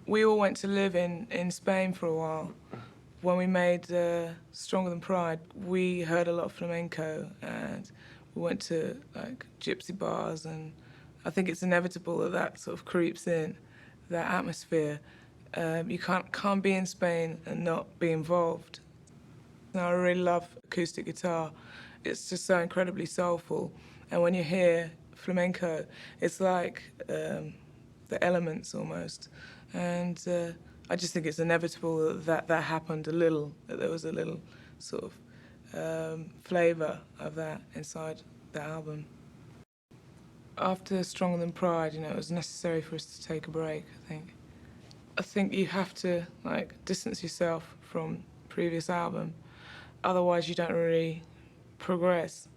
We all went to live in Spain for a while. When we made Stronger Than Pride, we heard a lot of flamenco, and we went to like gypsy bars, and I think it's inevitable that that sort of creeps in, that atmosphere. You can't be in Spain and not be involved. And I really love acoustic guitar. It's just so incredibly soulful, and when you hear flamenco, it's like the elements almost, and I just think it's inevitable that that happened a little, that there was a little sort of flavour of that inside the album. After Stronger Than Pride, you know, it was necessary for us to take a break, I think. I think you have to, like, distance yourself from previous album, otherwise you don't really progress.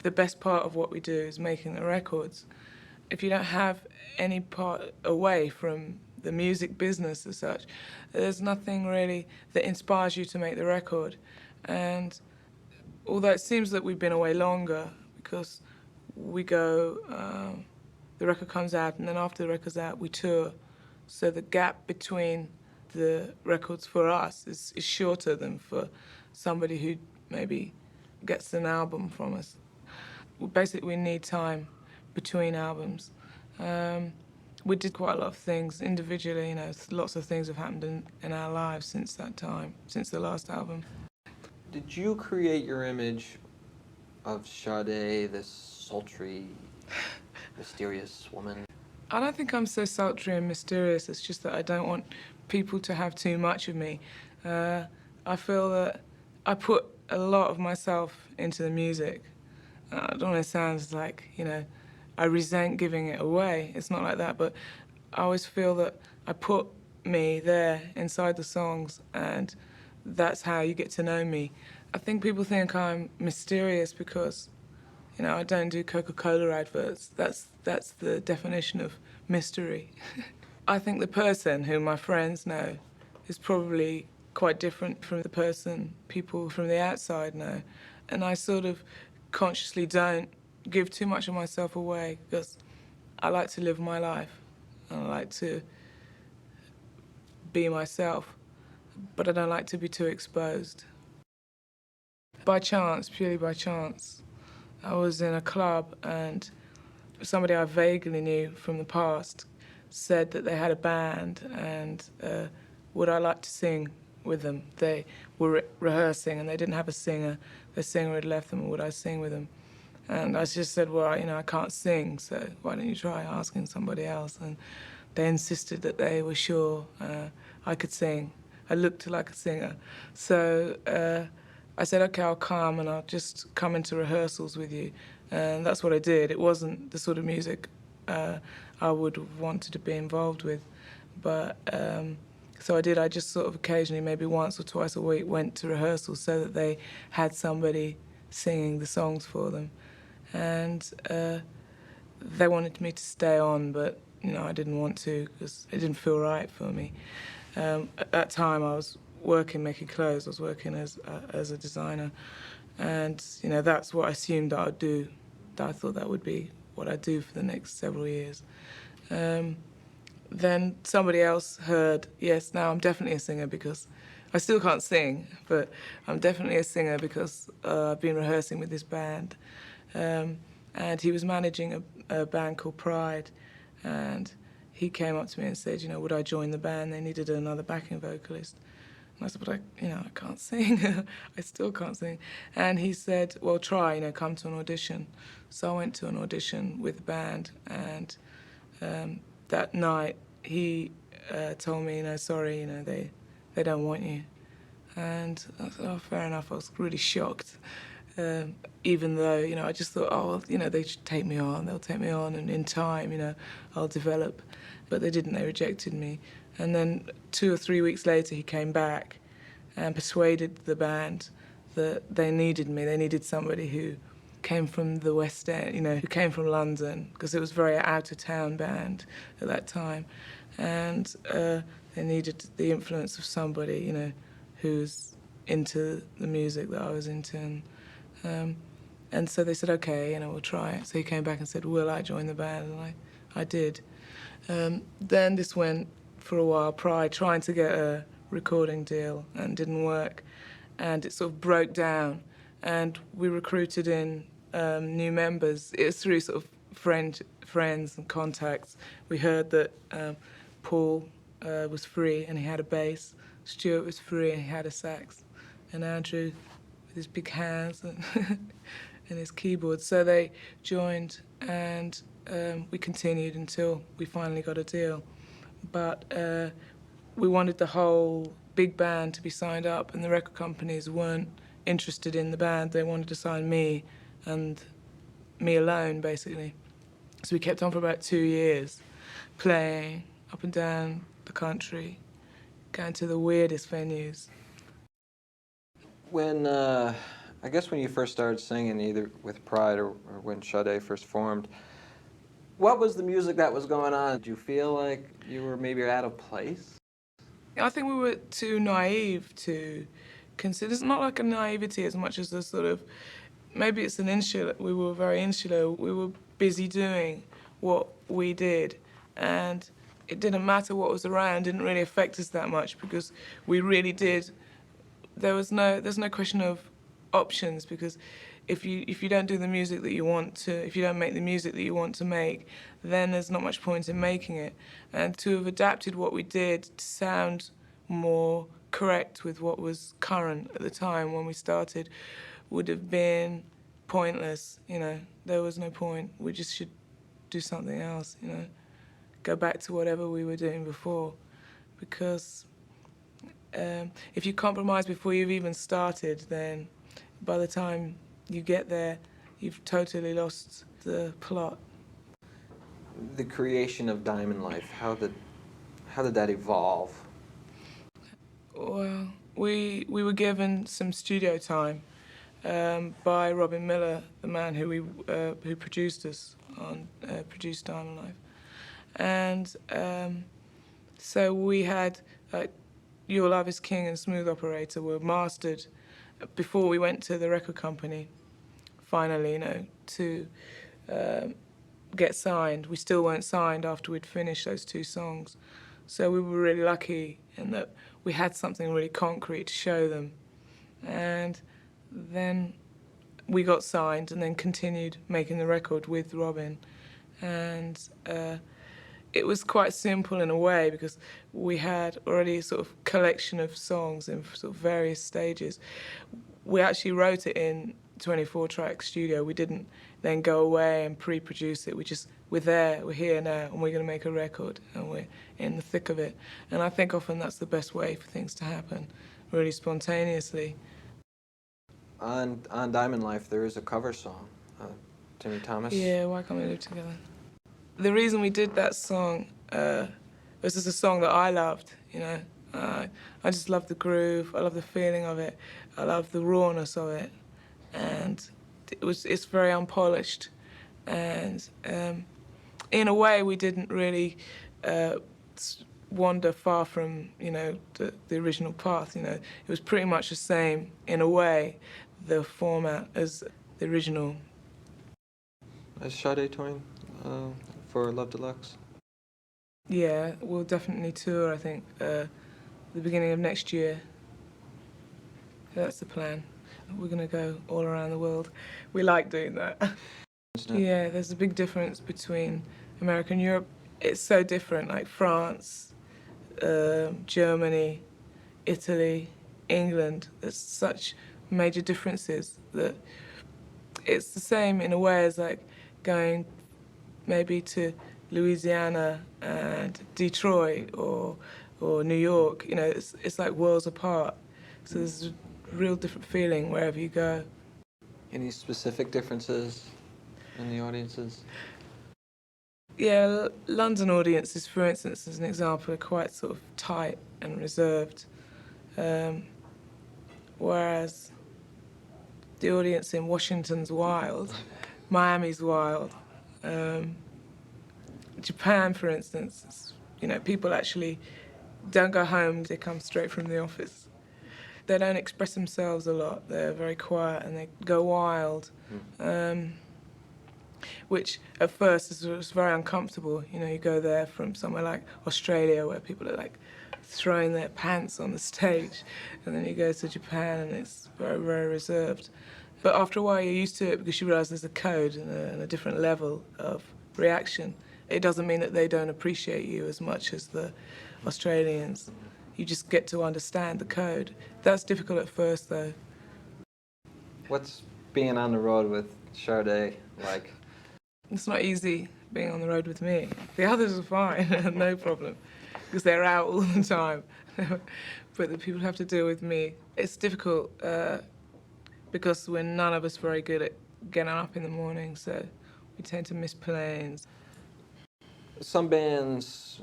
The best part of what we do is making the records. If you don't have any part away from the music business as such, there's nothing really that inspires you to make the record. And although it seems that we've been away longer, because we go, the record comes out, and then after the record's out, we tour. So the gap between the records for us is shorter than for somebody who maybe gets an album from us. Basically, we need time between albums. We did quite a lot of things individually, you know, lots of things have happened in our lives since that time, since the last album. Did you create your image of Sade, this sultry, mysterious woman? I don't think I'm so sultry and mysterious, it's just that I don't want people to have too much of me. I feel that I put a lot of myself into the music. I don't want to sound like, you know, I resent giving it away. It's not like that, but I always feel that I put me there inside the songs, and that's how you get to know me. I think people think I'm mysterious because, you know, I don't do Coca-Cola adverts. That's the definition of mystery. I think the person who my friends know is probably quite different from the person people from the outside know. And I sort of consciously don't give too much of myself away because I like to live my life and I like to be myself, but I don't like to be too exposed. By chance, purely by chance, I was in a club and somebody I vaguely knew from the past said that they had a band and would I like to sing with them. They were rehearsing and they didn't have a singer. The singer had left them, and would I sing with them? And I just said, well, you know, I can't sing, so why don't you try asking somebody else? And they insisted that they were sure I could sing. I looked like a singer. So I said, okay, I'll come and I'll just come into rehearsals with you. And that's what I did. It wasn't the sort of music I would have wanted to be involved with. But so I did. I just sort of occasionally, maybe once or twice a week, went to rehearsals so that they had somebody singing the songs for them. And they wanted me to stay on, but you know, I didn't want to because it didn't feel right for me. At that time, I was working making clothes. I was working as a designer, and you know, that's what I assumed that I'd do. That I thought that would be what I'd do for the next several years. Then somebody else heard, yes, now I'm definitely a singer because I still can't sing, but I'm definitely a singer because I've been rehearsing with this band. And he was managing a band called Pride, and he came up to me and said, you know, would I join the band? They needed another backing vocalist. And I said, but I can't sing. I still can't sing. And he said, well, try, you know, come to an audition. So I went to an audition with the band, and that night he told me, you know, sorry, you know, they don't want you. And I said, oh, fair enough. I was really shocked. Even though, you know, I just thought, oh, you know, they should take me on, they'll take me on, and in time, you know, I'll develop. But they didn't, they rejected me. And then 2 or 3 weeks later, he came back and persuaded the band that they needed me. They needed somebody who came from the West End, you know, who came from London, because it was a very out-of-town band at that time. And they needed the influence of somebody, you know, who's into the music that I was into. And so they said, okay, you know, we'll try it. So he came back and said, will I join the band? And I did. Then this went for a while, Pride, trying to get a recording deal, and didn't work. And it sort of broke down, and we recruited in new members. It was through sort of friends and contacts. We heard that Paul was free and he had a bass, Stuart was free and he had a sax, and Andrew with his big hands and, and his keyboard. So they joined, and we continued until we finally got a deal. But we wanted the whole big band to be signed up, and the record companies weren't interested in the band. They wanted to sign me, and me alone, basically. So we kept on for about 2 years, playing up and down the country, going to the weirdest venues. When, I guess when you first started singing, either with Pride or when Sade first formed, what was the music that was going on? Did you feel like you were maybe out of place? I think we were too naive to consider. It's not like a naivety as much as a sort of, maybe it's an insular. We were very insular. We were busy doing what we did, and it didn't matter what was around. Didn't really affect us that much because we really did. There's no question of options, because if you don't do the music that you want to, if you don't make the music that you want to make, then there's not much point in making it. And to have adapted what we did to sound more correct with what was current at the time when we started would have been pointless. You know, there was no point. We just should do something else. You know, go back to whatever we were doing before, because if you compromise before you've even started, then by the time you get there, you've totally lost the plot. The creation of Diamond Life, how did that evolve? Well, we were given some studio time by Robin Miller, the man who produced us on produced Diamond Life, and so we had Your Love Is King and Smooth Operator were mastered before we went to the record company, finally, you know, to get signed. We still weren't signed after we'd finished those 2 songs. So we were really lucky in that we had something really concrete to show them. And then we got signed and then continued making the record with Robin. And it was quite simple in a way, because we had already a sort of collection of songs in sort of various stages. We actually wrote it in 24-track studio. We didn't then go away and pre-produce it. We're there, we're here now, and we're going to make a record, and we're in the thick of it. And I think often that's the best way for things to happen, really spontaneously. On Diamond Life, there is a cover song, Timmy Thomas. Yeah, Why Can't We Live Together? The reason we did that song was just a song that I loved, you know. I just love the groove, I love the feeling of it, I love the rawness of it, and it's very unpolished. And in a way, we didn't really wander far from, you know, the original path. You know, it was pretty much the same in a way, the format as the original. Is Sade touring for Love Deluxe? Yeah, we'll definitely tour, I think, the beginning of next year. That's the plan. We're going to go all around the world. We like doing that. Yeah, there's a big difference between America and Europe. It's so different, like France, Germany, Italy, England. There's such major differences that it's the same in a way as like going maybe to Louisiana and Detroit or New York. You know, it's like worlds apart. So there's a real different feeling wherever you go. Any specific differences in the audiences? Yeah, London audiences, for instance, as an example, are quite sort of tight and reserved, whereas the audience in Washington's wild, Miami's wild. Japan, for instance, you know, people actually don't go home, they come straight from the office. They don't express themselves a lot, they're very quiet and they go wild. which at first was very uncomfortable. You know, you go there from somewhere like Australia where people are like throwing their pants on the stage, and then you go to Japan and it's very, very reserved. But after a while you're used to it because you realise there's a code and a different level of reaction. It doesn't mean that they don't appreciate you as much as the Australians. You just get to understand the code. That's difficult at first though. What's being on the road with Sade like? It's not easy being on the road with me. The others are fine, no problem, because they're out all the time. But the people who have to deal with me, it's difficult because we're none of us very good at getting up in the morning, so we tend to miss planes. Some bands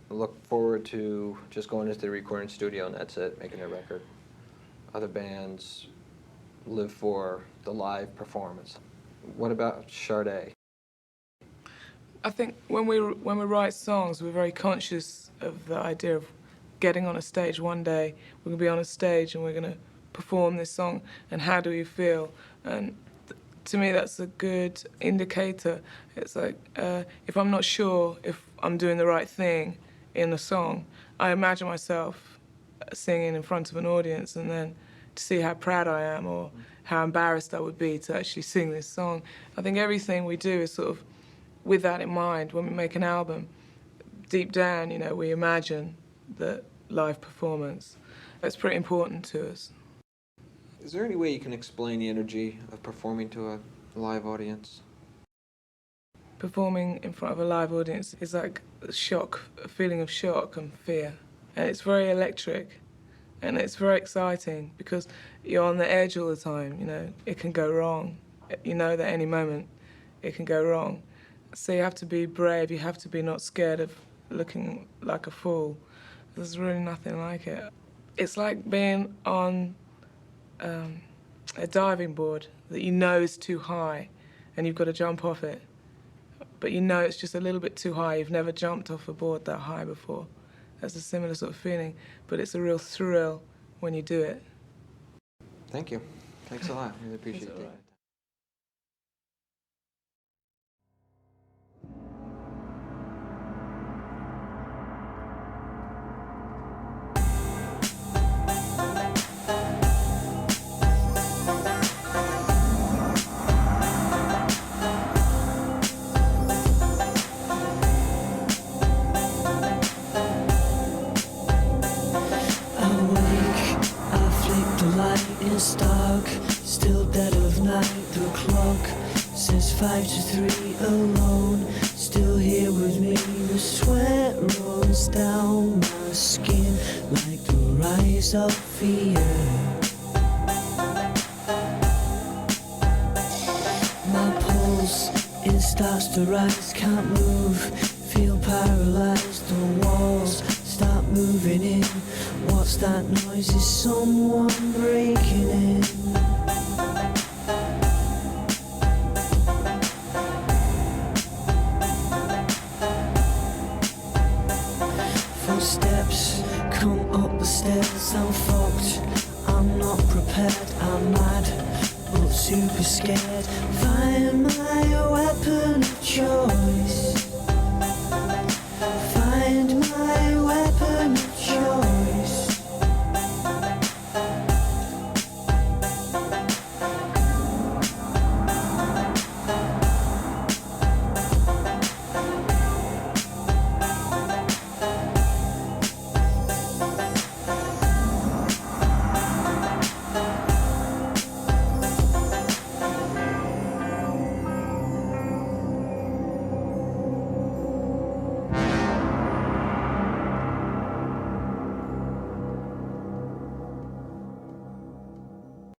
look forward to just going into the recording studio and that's it, making a record. Other bands live for the live performance. What about Sade? I think when we write songs, we're very conscious of the idea of getting on a stage one day. We're going to be on a stage and we're going to perform this song, and how do we feel? And to me, that's a good indicator. It's like, if I'm not sure if I'm doing the right thing in a song, I imagine myself singing in front of an audience, and then to see how proud I am or how embarrassed I would be to actually sing this song. I think everything we do is sort of with that in mind. When we make an album, deep down, you know, we imagine the live performance. That's pretty important to us. Is there any way you can explain the energy of performing to a live audience? Performing in front of a live audience is like a shock, a feeling of shock and fear. And it's very electric. And it's very exciting because you're on the edge all the time, you know. It can go wrong. You know that any moment it can go wrong. So you have to be brave, you have to be not scared of looking like a fool. There's really nothing like it. It's like being on a diving board that you know is too high and you've got to jump off it. But you know it's just a little bit too high. You've never jumped off a board that high before. That's a similar sort of feeling, but it's a real thrill when you do it. Thank you. Thanks a lot. Really appreciate it. It's dark, still dead of night. The clock says 5 to 3 alone. Still here with me, the sweat runs down my skin like the rise of fear. My pulse, it starts to rise, can't move, feel paralyzed. The walls start moving in. What's that noise? Is someone breaking in? Footsteps come up the stairs. I'm fucked, I'm not prepared. I'm mad, but super scared. Find my weapon of choice.